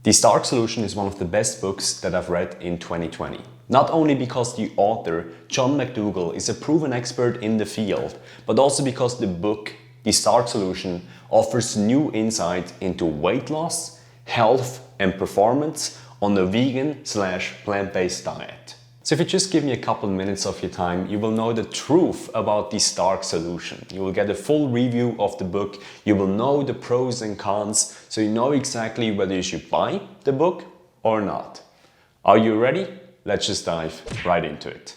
The Starch Solution is one of the best books that I've read in 2020. Not only because the author, John McDougall, is a proven expert in the field, but also because the book, The Starch Solution, offers new insight into weight loss, health and performance on a vegan/plant-based diet. So if you just give me a couple minutes of your time, you will know the truth about the Starch Solution. You will get a full review of the book, you will know the pros and cons, so you know exactly whether you should buy the book or not. Are you ready? Let's just dive right into it.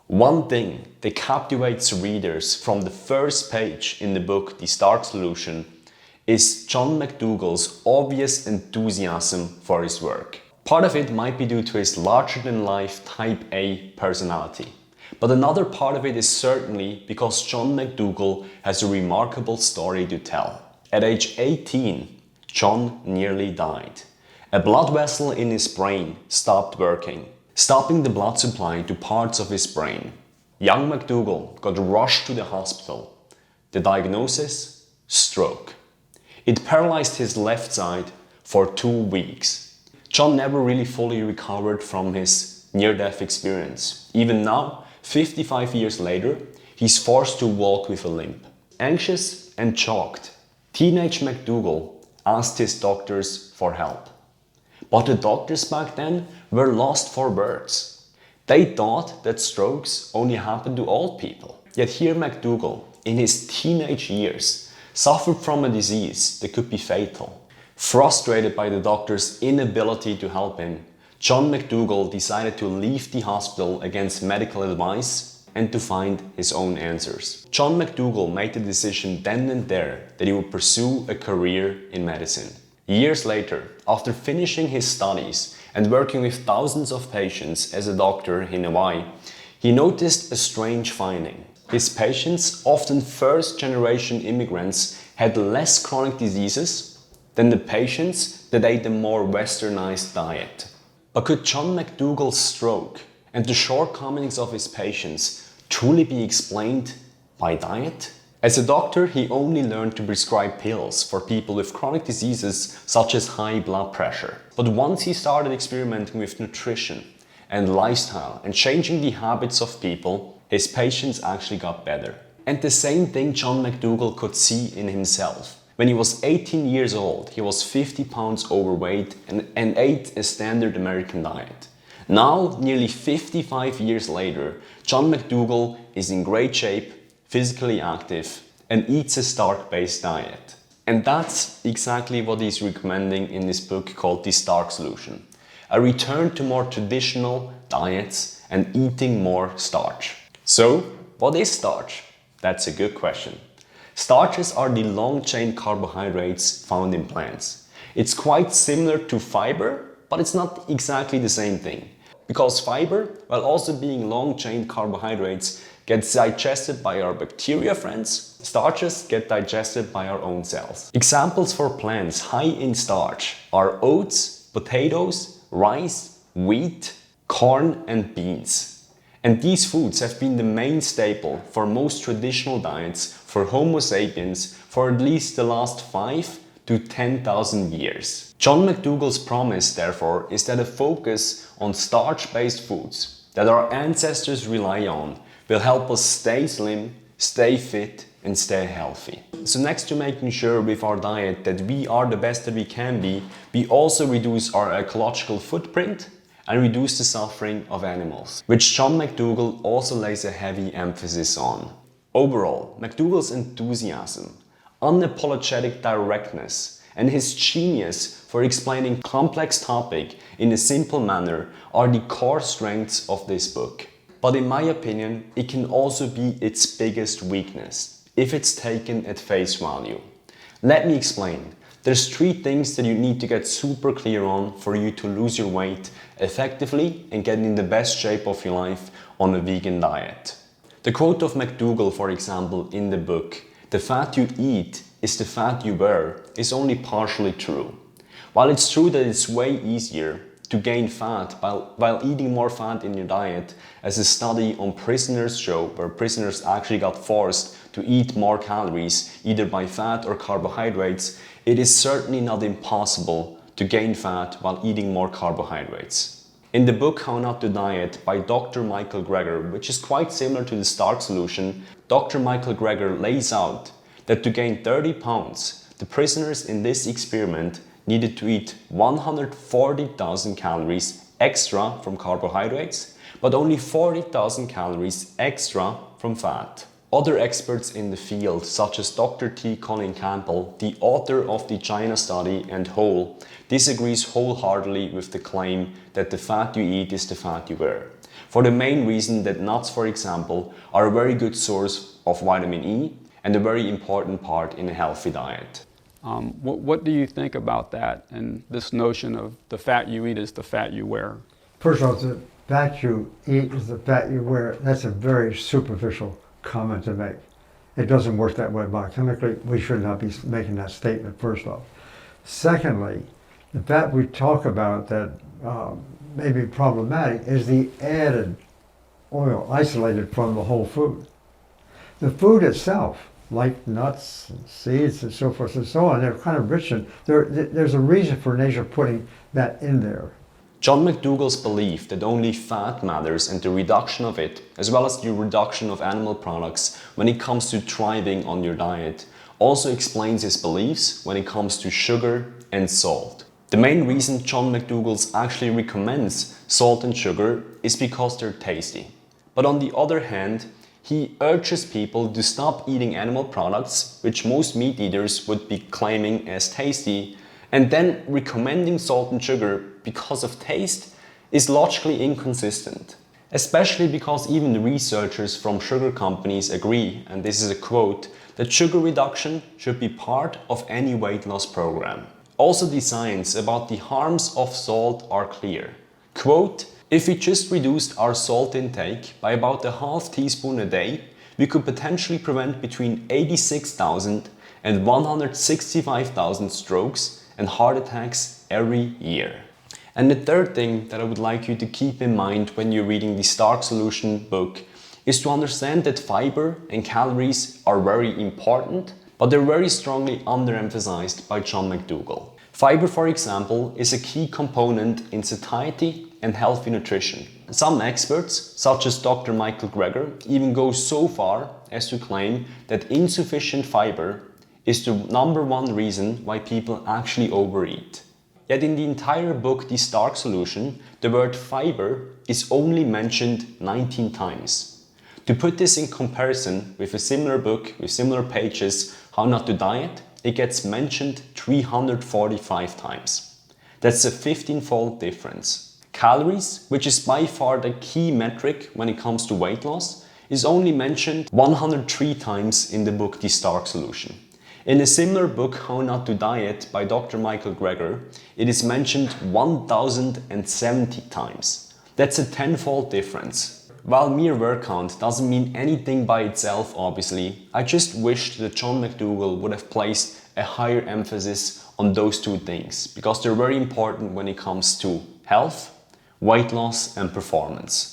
One thing that captivates readers from the first page in the book, The Starch Solution, is John McDougall's obvious enthusiasm for his work. Part of it might be due to his larger-than-life Type A personality. But another part of it is certainly because John McDougall has a remarkable story to tell. At age 18, John nearly died. A blood vessel in his brain stopped working, stopping the blood supply to parts of his brain. Young McDougall got rushed to the hospital. The diagnosis? Stroke. It paralyzed his left side for 2 weeks. John never really fully recovered from his near-death experience. Even now, 55 years later, he's forced to walk with a limp. Anxious and shocked, teenage McDougall asked his doctors for help. But the doctors back then were lost for words. They thought that strokes only happened to old people. Yet here McDougall, in his teenage years, suffered from a disease that could be fatal. Frustrated by the doctor's inability to help him, John McDougall decided to leave the hospital against medical advice and to find his own answers. John McDougall made the decision then and there that he would pursue a career in medicine. Years later, after finishing his studies and working with thousands of patients as a doctor in Hawaii, he noticed a strange finding. His patients, often first-generation immigrants, had less chronic diseases than the patients that ate a more westernized diet. But could John McDougall's stroke and the shortcomings of his patients truly be explained by diet? As a doctor, he only learned to prescribe pills for people with chronic diseases such as high blood pressure. But once he started experimenting with nutrition and lifestyle and changing the habits of people, his patients actually got better. And the same thing John McDougall could see in himself. When he was 18 years old, he was 50 pounds overweight and ate a standard American diet. Now, nearly 55 years later, John McDougall is in great shape, physically active, and eats a starch-based diet. And that's exactly what he's recommending in this book called The Starch Solution. A return to more traditional diets and eating more starch. So, what is starch? That's a good question. Starches are the long-chain carbohydrates found in plants. It's quite similar to fiber, but it's not exactly the same thing. Because fiber, while also being long-chain carbohydrates, gets digested by our bacteria friends, starches get digested by our own cells. Examples for plants high in starch are oats, potatoes, rice, wheat, corn and beans. And these foods have been the main staple for most traditional diets for Homo sapiens for at least the last 5 to 10,000 years. John McDougall's promise, therefore, is that a focus on starch-based foods that our ancestors rely on will help us stay slim, stay fit and stay healthy. So next to making sure with our diet that we are the best that we can be, we also reduce our ecological footprint and reduce the suffering of animals, which John McDougall also lays a heavy emphasis on. Overall, McDougall's enthusiasm, unapologetic directness, and his genius for explaining complex topics in a simple manner are the core strengths of this book. But in my opinion, it can also be its biggest weakness, if it's taken at face value. Let me explain. There's 3 things that you need to get super clear on for you to lose your weight effectively and get in the best shape of your life on a vegan diet. The quote of McDougall, for example, in the book, "The fat you eat is the fat you wear," is only partially true. While it's true that it's way easier to gain fat while eating more fat in your diet, as a study on prisoners show, where prisoners actually got forced to eat more calories either by fat or carbohydrates, it is certainly not impossible to gain fat while eating more carbohydrates. In the book How Not to Diet by Dr. Michael Greger, which is quite similar to the Starch Solution, Dr. Michael Greger lays out that to gain 30 pounds, the prisoners in this experiment needed to eat 140,000 calories extra from carbohydrates, but only 40,000 calories extra from fat. Other experts in the field, such as Dr. T. Colin Campbell, the author of the China study and Whole, disagrees wholeheartedly with the claim that the fat you eat is the fat you wear, for the main reason that nuts, for example, are a very good source of vitamin E and a very important part in a healthy diet. What do you think about that and this notion of the fat you eat is the fat you wear? First of all, the fat you eat is the fat you wear. That's a very superficial comment to make. It doesn't work that way biochemically. We should not be making that statement, first off. Secondly, the fat we talk about that may be problematic is the added oil isolated from the whole food. The food itself, like nuts and seeds and so forth and so on, they're kind of rich in, there's a reason for nature putting that in there. John McDougall's belief that only fat matters and the reduction of it, as well as the reduction of animal products when it comes to thriving on your diet, also explains his beliefs when it comes to sugar and salt. The main reason John McDougall actually recommends salt and sugar is because they're tasty. But on the other hand, he urges people to stop eating animal products, which most meat eaters would be claiming as tasty, and then recommending salt and sugar because of taste is logically inconsistent. Especially because even researchers from sugar companies agree, and this is a quote, that sugar reduction should be part of any weight loss program. Also, the science about the harms of salt are clear. Quote, if we just reduced our salt intake by about a half teaspoon a day, we could potentially prevent between 86,000 and 165,000 strokes and heart attacks every year. And the third thing that I would like you to keep in mind when you're reading the Starch Solution book is to understand that fiber and calories are very important, but they're very strongly underemphasized by John McDougall. Fiber, for example, is a key component in satiety and healthy nutrition. Some experts, such as Dr. Michael Greger, even go so far as to claim that insufficient fiber is the #1 reason why people actually overeat. Yet in the entire book, The Starch Solution, the word fiber is only mentioned 19 times. To put this in comparison with a similar book with similar pages, How Not to Diet, it gets mentioned 345 times. That's a 15-fold difference. Calories, which is by far the key metric when it comes to weight loss, is only mentioned 103 times in the book The Starch Solution. In a similar book, How Not to Diet by Dr. Michael Greger, it is mentioned 1070 times. That's a 10-fold difference. While mere word count doesn't mean anything by itself, obviously, I just wished that John McDougall would have placed a higher emphasis on those two things, because they're very important when it comes to health, weight loss and performance.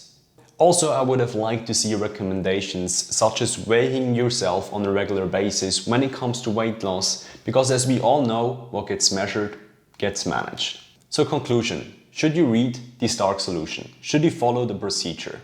Also, I would have liked to see recommendations such as weighing yourself on a regular basis when it comes to weight loss, because as we all know, what gets measured gets managed. So conclusion, should you read The Starch Solution? Should you follow the procedure?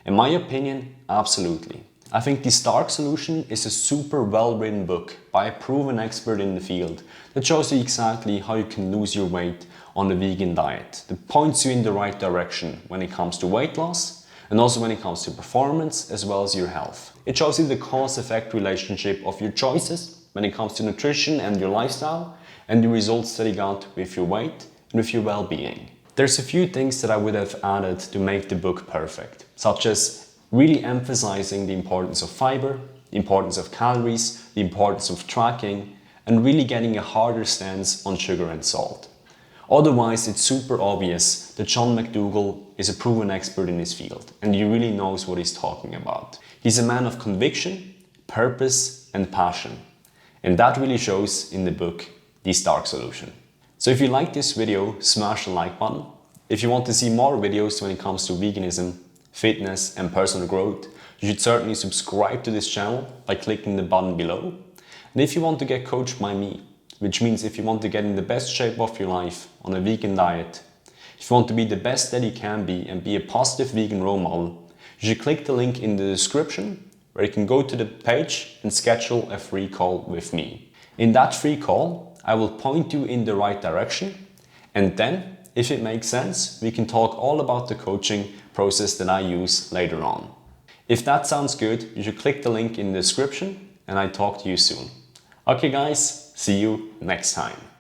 In my opinion, absolutely. I think The Starch Solution is a super well-written book by a proven expert in the field that shows you exactly how you can lose your weight on a vegan diet, that points you in the right direction when it comes to weight loss, and also when it comes to performance as well as your health. It shows you the cause-effect relationship of your choices when it comes to nutrition and your lifestyle, and the results that you got with your weight and with your well-being. There's a few things that I would have added to make the book perfect, such as really emphasizing the importance of fiber, the importance of calories, the importance of tracking, and really getting a harder stance on sugar and salt. Otherwise, it's super obvious that John McDougall is a proven expert in his field and he really knows what he's talking about. He's a man of conviction, purpose and passion. And that really shows in the book, The Starch Solution. So if you like this video, smash the like button. If you want to see more videos when it comes to veganism, fitness and personal growth, you should certainly subscribe to this channel by clicking the button below. And if you want to get coached by me, which means if you want to get in the best shape of your life on a vegan diet, if you want to be the best that you can be and be a positive vegan role model, you should click the link in the description where you can go to the page and schedule a free call with me. In that free call, I will point you in the right direction, and then, if it makes sense, we can talk all about the coaching process that I use later on. If that sounds good, you should click the link in the description, and I talk to you soon. Okay guys, see you next time.